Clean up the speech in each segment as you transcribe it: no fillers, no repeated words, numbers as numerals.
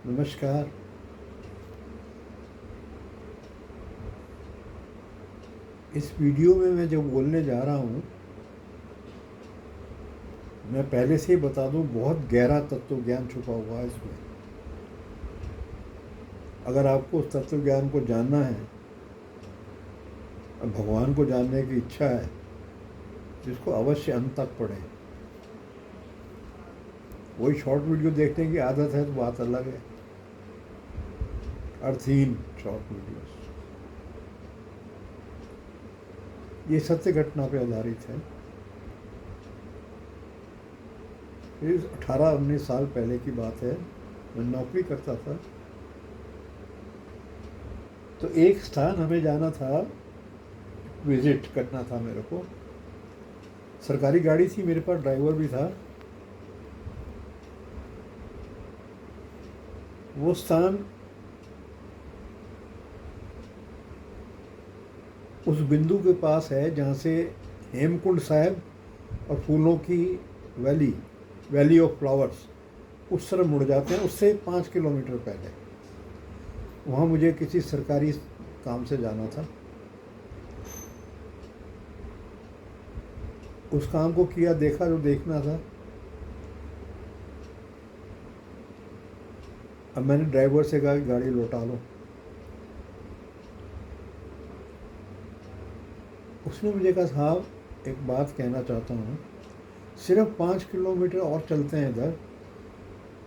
नमस्कार। इस वीडियो में मैं जो बोलने जा रहा हूँ, मैं पहले से ही बता दूँ, बहुत गहरा तत्व ज्ञान छुपा हुआ है इसमें। अगर आपको उस तत्व ज्ञान को जानना है और भगवान को जानने की इच्छा है, तो इसको अवश्य अंत तक पढ़ें। वही शॉर्ट वीडियो देखने की आदत है तो बात अलग है, अर्थहीन शॉर्ट वीडियोस। ये सत्य घटना पे आधारित है। ये 18-19 साल पहले की बात है। मैं नौकरी करता था, तो एक स्थान हमें जाना था, विजिट करना था मेरे को। सरकारी गाड़ी थी मेरे पास, ड्राइवर भी था। वो स्थान उस बिंदु के पास है जहाँ से हेमकुंड साहिब और फूलों की वैली, वैली ऑफ फ्लावर्स, उस तरफ मुड़ जाते हैं। उससे 5 किलोमीटर पहले वहाँ मुझे किसी सरकारी काम से जाना था। उस काम को किया, देखा जो देखना था। अब मैंने ड्राइवर से कहा कि गाड़ी लौटा लो। उसने मुझे कहा, साहब एक बात कहना चाहता हूँ, सिर्फ 5 किलोमीटर और चलते हैं इधर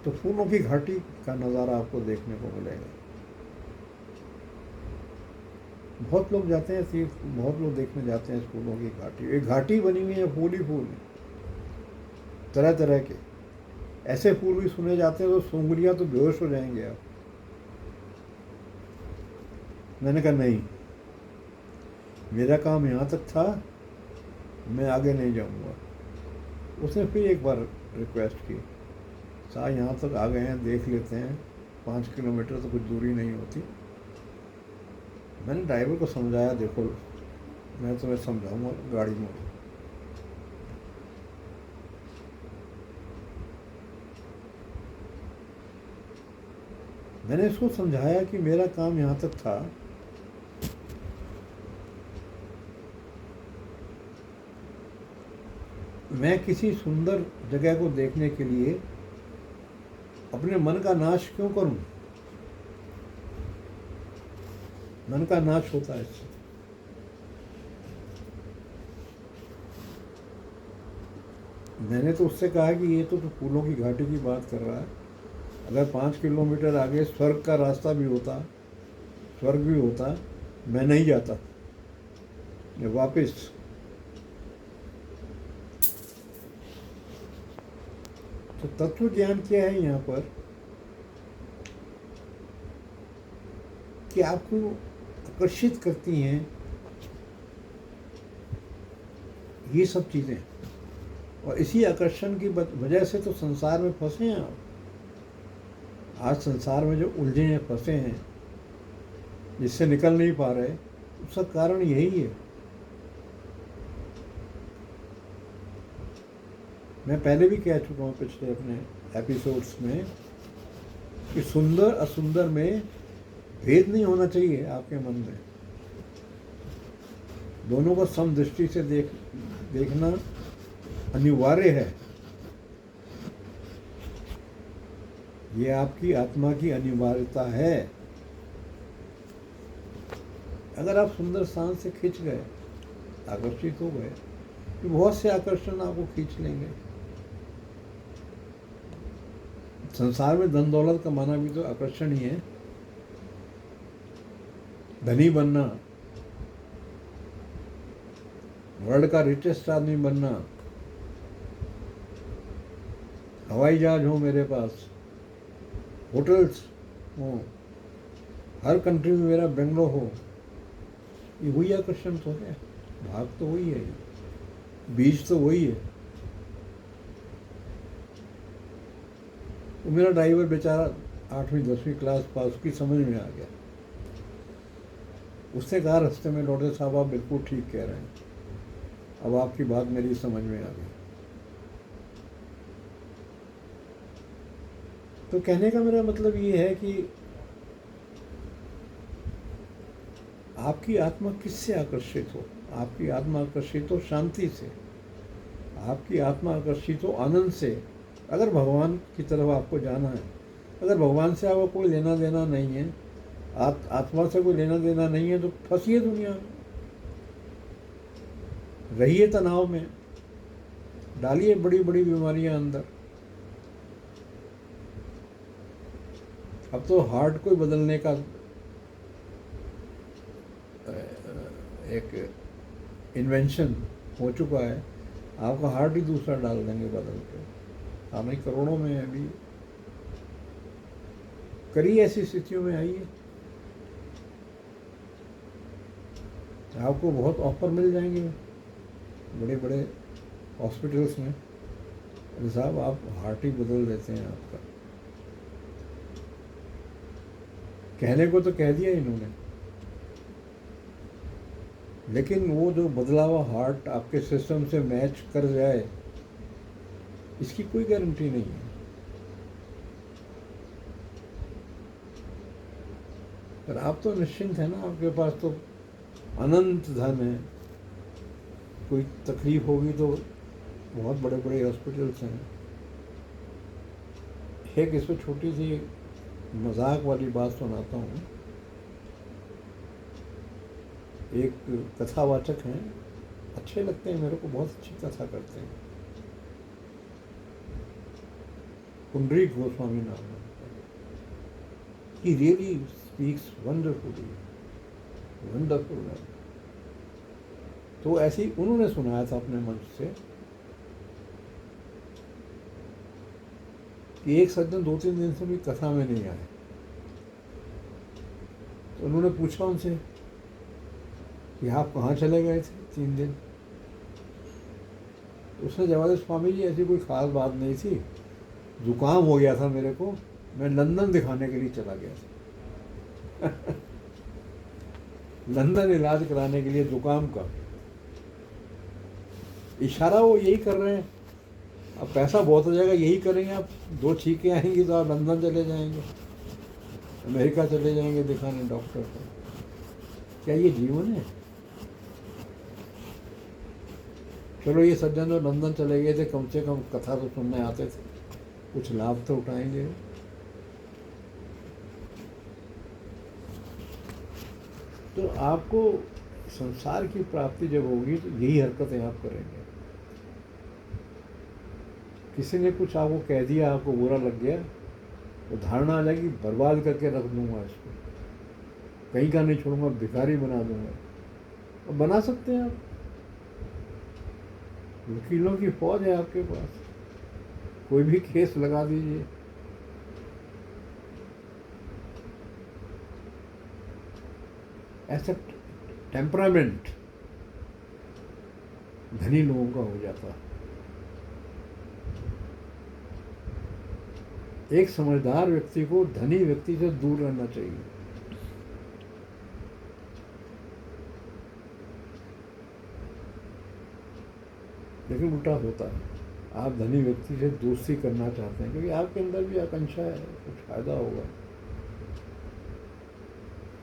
तो फूलों की घाटी का नज़ारा आपको देखने को मिलेगा। बहुत लोग जाते हैं तीर्थ, बहुत लोग देखने जाते हैं इस फूलों की घाटी। एक घाटी बनी हुई है, फूल ही फूल, तरह तरह के। ऐसे फूल भी सुने जाते हैं तो सूंगरियाँ तो बेहोश हो जाएंगे आप। मैंने कहा नहीं, मेरा काम यहाँ तक था, मैं आगे नहीं जाऊँगा। उसने फिर एक बार रिक्वेस्ट की, साहब यहाँ तक आ गए हैं, देख लेते हैं, 5 किलोमीटर तो कुछ दूरी नहीं होती। मैंने ड्राइवर को समझाया, देखो मैं तुम्हें समझाऊंगा, गाड़ी में। मैंने इसको समझाया कि मेरा काम यहाँ तक था, मैं किसी सुंदर जगह को देखने के लिए अपने मन का नाश क्यों करूं? मन का नाश होता है इससे। मैंने तो उससे कहा कि ये तो फूलों की घाटी की बात कर रहा है। अगर 5 किलोमीटर आगे स्वर्ग का रास्ता भी होता, स्वर्ग भी होता, मैं नहीं जाता, मैं वापस। तो तत्व ज्ञान क्या है यहाँ पर, कि आपको आकर्षित करती हैं ये सब चीज़ें, और इसी आकर्षण की वजह से तो संसार में फंसे हैं आप। आज संसार में जो उलझे हैं, फंसे हैं, जिससे निकल नहीं पा रहे, उसका कारण यही है। मैं पहले भी कह चुका हूँ पिछले अपने एपिसोड्स में कि सुंदर असुंदर में भेद नहीं होना चाहिए आपके मन में। दोनों को समदृष्टि से देखना अनिवार्य है। ये आपकी आत्मा की अनिवार्यता है। अगर आप सुंदर स्थान से खिंच गए, आकर्षित हो गए, तो बहुत से आकर्षण आपको खींच लेंगे। संसार में धन दौलत कमाना भी तो आकर्षण ही है। धनी बनना, वर्ल्ड का रिचेस्ट आदमी बनना, हवाई जहाज हो मेरे पास, होटल्स हो, हर कंट्री में मेरा बंगलो हो, ये वही आकर्षण तो है। भाग तो वही है, बीज तो वही है। तो मेरा ड्राइवर बेचारा 8वीं-10वीं क्लास पास, उसकी समझ में आ गया। उसने कहा रास्ते में लौटे, साहब आप बिल्कुल ठीक कह रहे हैं, अब आपकी बात मेरी समझ में आ गई। तो कहने का मेरा मतलब ये है कि आपकी आत्मा किससे आकर्षित हो। आपकी आत्मा आकर्षित हो शांति से, आपकी आत्मा आकर्षित हो आनंद से। अगर भगवान की तरफ आपको जाना है, अगर भगवान से आपको कोई लेना देना नहीं है, आत्मा से कोई लेना देना नहीं है, तो फंसिए दुनिया में, रहिए तनाव में, डालिए बड़ी बड़ी बीमारियां अंदर। अब तो हार्ट को बदलने का एक इन्वेंशन हो चुका है। आपका हार्ट ही दूसरा डाल देंगे बदल के। हमें करोड़ों में अभी करिए, ऐसी स्थितियों में आइए, आपको बहुत ऑफर मिल जाएंगे बड़े बड़े हॉस्पिटल्स में। साहब आप हार्ट ही बदल देते हैं आपका। कहने को तो कह दिया इन्होंने, लेकिन वो जो बदला हुआ हार्ट आपके सिस्टम से मैच कर जाए, इसकी कोई गारंटी नहीं है। पर आप तो निश्चिंत हैं ना, आपके पास तो अनंत धन है। कोई तकलीफ होगी तो बहुत बड़े बड़े हॉस्पिटल्स हैं। एक इसमें छोटी सी मजाक वाली बात सुनाता हूँ। एक कथावाचक हैं, अच्छे लगते हैं मेरे को, बहुत अच्छी कथा करते हैं, पुंडरीक गोस्वामी नाम है। He really speaks wonderfully, wonderful. तो ऐसे ही उन्होंने सुनाया था अपने मंच से कि एक सज्जन 2-3 दिन से भी कथा में नहीं आए। तो उन्होंने पूछा उनसे कि आप कहाँ चले गए थे 3 दिन। तो उसने जवाब दिया, स्वामी जी ऐसी कोई ख़ास बात नहीं थी, जुकाम हो गया था मेरे को, मैं लंदन दिखाने के लिए चला गया था। लंदन इलाज कराने के लिए जुकाम का। इशारा वो यही कर रहे हैं, अब पैसा बहुत हो जाएगा, यही करेंगे, आप 2 छींकें आएंगी तो आप लंदन चले जाएंगे, अमेरिका चले जाएंगे दिखाने डॉक्टर को। क्या ये जीवन है? चलो ये सज्जन जो लंदन चले गए थे, कम से कम कथा तो सुनने आते थे, कुछ लाभ तो उठाएंगे। तो आपको संसार की प्राप्ति जब होगी तो यही हरकतें आप करेंगे। किसी ने कुछ आपको कह दिया, आपको बुरा लग गया, तो धारणा आ जाएगी, बर्बाद करके रख दूंगा इसको, कहीं का नहीं छोड़ूंगा, भिखारी बना दूंगा। और बना सकते हैं आप, वकीलों की फौज है आपके पास, कोई भी केस लगा दीजिए। ऐसा टेम्परामेंट धनी लोगों का हो जाता है। एक समझदार व्यक्ति को धनी व्यक्ति से दूर रहना चाहिए। लेकिन उल्टा होता है, आप धनी व्यक्ति से दोस्ती करना चाहते हैं क्योंकि आपके अंदर भी आकांक्षा है, कुछ फायदा होगा।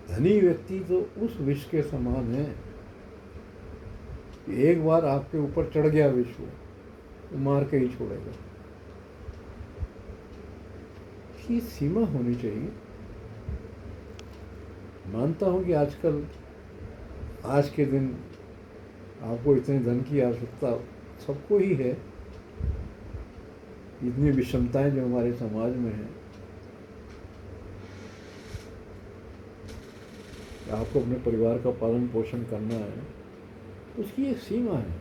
धनी व्यक्ति तो उस विष के समान है कि एक बार आपके ऊपर चढ़ गया विष, तो मार के ही छोड़ेगा। की सीमा होनी चाहिए। मानता हूं कि आजकल, आज के दिन आपको इतने धन की आवश्यकता सबको ही है, इतनी विषमताएं जो हमारे समाज में हैं, आपको अपने परिवार का पालन पोषण करना है, उसकी एक सीमा है।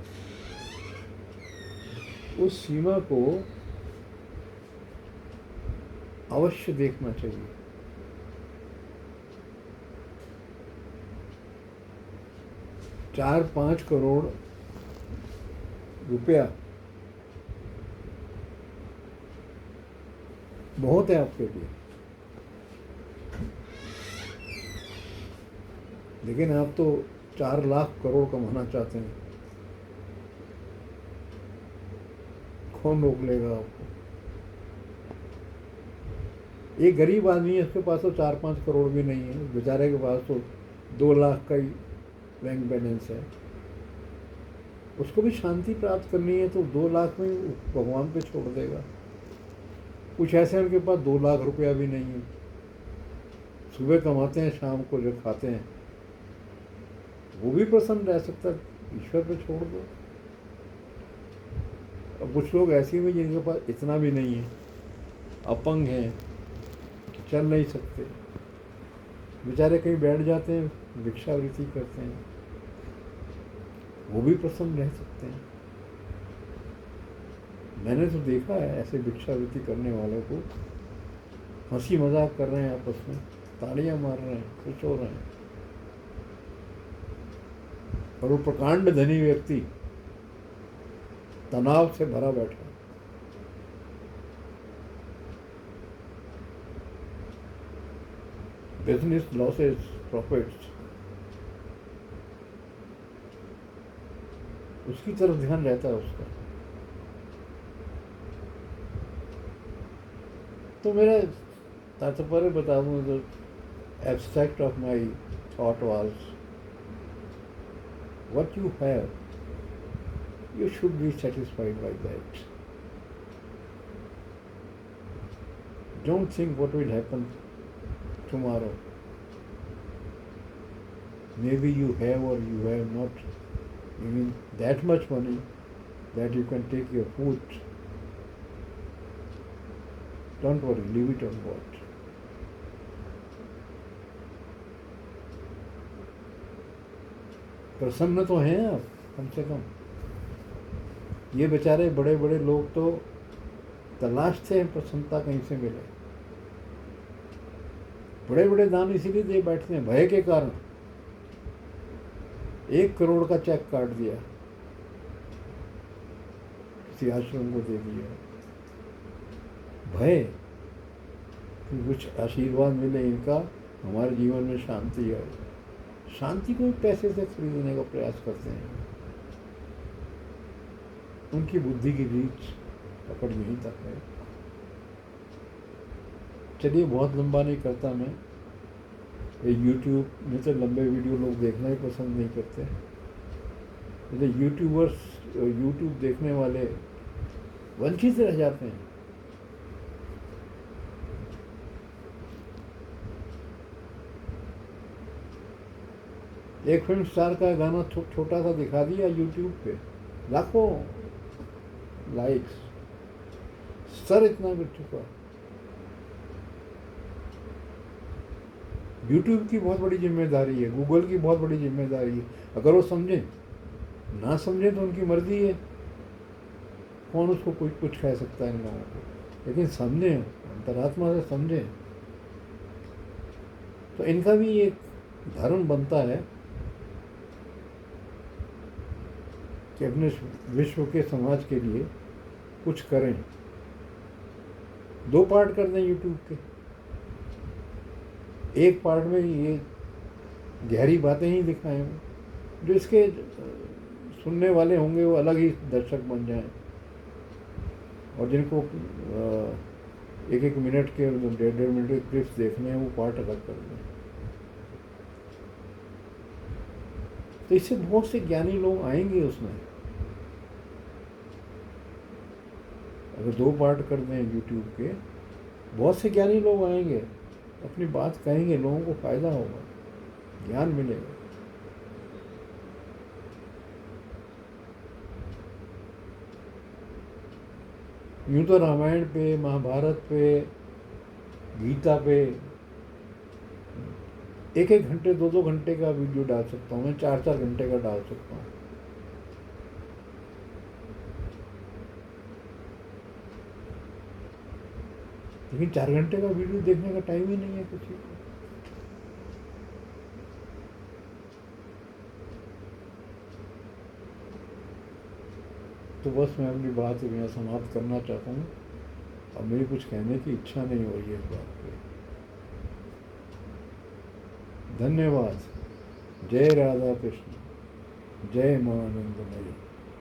उस सीमा को अवश्य देखना चाहिए। 4-5 करोड़ रुपया बहुत है आपके लिए, लेकिन आप तो 4 लाख करोड़ कमाना चाहते हैं। कौन रोक लेगा आपको? एक गरीब आदमी है, उसके पास तो 4-5 करोड़ भी नहीं है, बेचारे के पास तो 2 लाख का ही बैंक बैलेंस है। उसको भी शांति प्राप्त करनी है तो 2 लाख में भगवान पे छोड़ देगा। कुछ ऐसे उनके पास 2 लाख रुपया भी नहीं है, सुबह कमाते हैं, शाम को जो खाते हैं, वो भी प्रसन्न रह सकता है, ईश्वर पे छोड़ दो। अब कुछ लोग ऐसे भी जिनके पास इतना भी नहीं है, अपंग हैं, चल नहीं सकते, बेचारे कहीं बैठ जाते हैं, भिक्षावृत्ति करते हैं, वो भी प्रसन्न रह सकते हैं। मैंने तो देखा है ऐसे भिक्षावृत्ति करने वालों को, हंसी मजाक कर रहे हैं आपस में, तालियां मार रहे हैं, खुश हो रहे हैं, और वो प्रकांड धनी व्यक्ति तनाव से भरा बैठा। बिजनेस लॉसेस, प्रॉफिट्स, उसकी तरफ ध्यान रहता है उसका। तो मेरा तात्पर्य बता दूँ तो abstract of my thought was, what you have, you should be satisfied by that. Don't think what will happen tomorrow. Maybe you have or you have not even that much money that you can take your food. Don't worry, leave it on God. प्रसन्न तो हैं आप कम से कम। ये बेचारे बड़े बड़े लोग तो तलाशते हैं प्रसन्नता कहीं से मिले। बड़े बड़े दान इसीलिए दे बैठते हैं, भय के कारण। 1 करोड़ का चेक काट दिया, किसी आश्रम को दे दिया, भय कि कुछ आशीर्वाद मिले इनका, हमारे जीवन में शांति आए। शांति को पैसे से खरीदने का प्रयास करते हैं। उनकी बुद्धि की रीच पकड़ यहीं तक है। चलिए, बहुत लंबा नहीं करता मैं। ये यूट्यूब में तो लंबे वीडियो लोग देखना ही पसंद नहीं करते। जैसे यूट्यूब देखने वाले वंचित रह जाते हैं। एक फिल्म स्टार का गाना छोटा सा दिखा दिया यूट्यूब पे, लाखों लाइक्स, सर इतना गिर चुका। यूट्यूब की बहुत बड़ी जिम्मेदारी है, गूगल की बहुत बड़ी जिम्मेदारी है। अगर वो समझें, ना समझें तो उनकी मर्जी है, कौन उसको कुछ कह सकता है इन लोगों को। लेकिन समझें, अंतरात्मा से समझें, तो इनका भी एक धर्म बनता है कि अपने विश्व के समाज के लिए कुछ करें। 2 पार्ट कर दें यूट्यूब के। एक पार्ट में ये गहरी बातें ही दिखाएं, जो इसके सुनने वाले होंगे वो अलग ही दर्शक बन जाएं, और जिनको 1-1 मिनट के, 1.5 मिनट के क्लिप्स देखने हैं, वो पार्ट अलग कर दें। तो इससे बहुत से ज्ञानी लोग आएंगे उसमें। अगर 2 पार्ट कर दें यूट्यूब के, बहुत से ज्ञानी लोग आएंगे, अपनी बात कहेंगे, लोगों को फायदा होगा, ज्ञान मिलेगा। यूं तो रामायण पे, महाभारत पे, गीता पे 1-1 घंटे, 2-2 घंटे का वीडियो डाल सकता हूँ मैं, 4-4 घंटे का डाल सकता हूँ। लेकिन 4 घंटे का वीडियो देखने का टाइम ही नहीं है किसी को। तो बस मैं अपनी बात यहाँ समाप्त करना चाहता हूँ। अब मेरी कुछ कहने की इच्छा नहीं हो रही है इस बात पे। धन्यवाद। जय राधा कृष्ण, जय मां आनंदमयी।